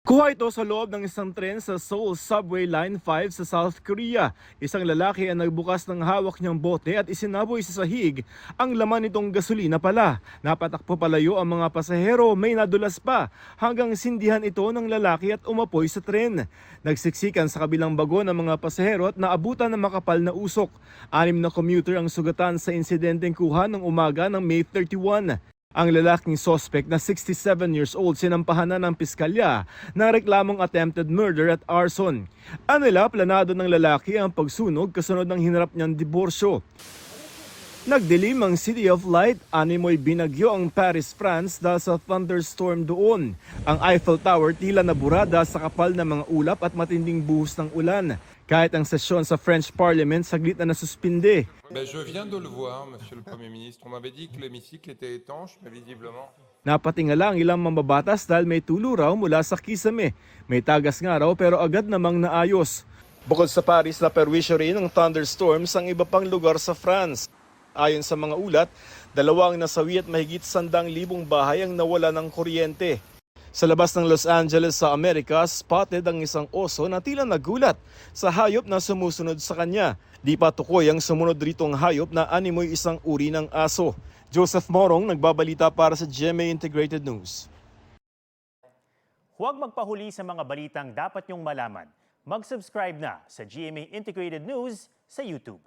Kuha ito sa loob ng isang tren sa Seoul Subway Line 5 sa South Korea. Isang lalaki ang nagbukas ng hawak niyang bote at isinaboy sa sahig. Ang laman nitong gasolina pala. Napatakpo palayo ang mga pasahero, may nadulas pa hanggang sindihan ito ng lalaki at umapoy sa tren. Nagsiksikan sa kabilang bago ng mga pasahero at naabutan ng makapal na usok. 6 na commuter ang sugatan sa insidenteng kuha ng umaga ng May 31. Ang lalaking suspect na 67 years old sinampahan na ng piskalya ng reklamong attempted murder at arson. Anila, planado ng lalaki ang pagsunog kasunod ng hinarap niyang diborsyo. Nagdilim ang City of Light, animoy binagyo ang Paris, France dahil sa thunderstorm doon. Ang Eiffel Tower tila naburada sa kapal ng mga ulap at matinding buhos ng ulan. Kahit ang sesyon sa French Parliament saglit na nasuspinde. Je viens de le voir, Monsieur le Premier ministre. On m'avait dit que l'hémicycle était étanche, mais visiblement... Napatingala ang ilang mambabatas dahil may tulo raw mula sa kisame. May tagas nga raw pero agad namang naayos. Bukod sa Paris, naperwisyo rin ng thunderstorms ang iba pang lugar sa France. Ayon sa mga ulat, 2 ang nasawi at mahigit 100,000 bahay ang nawala ng kuryente. Sa labas ng Los Angeles sa Amerika, spotted ang isang oso na tila nagulat sa hayop na sumusunod sa kanya. Di pa tukoy ang sumunod ritong hayop na animoy isang uri ng aso. Joseph Morong, nagbabalita para sa GMA Integrated News. Huwag magpahuli sa mga balitang dapat niyong malaman. Mag-subscribe na sa GMA Integrated News sa YouTube.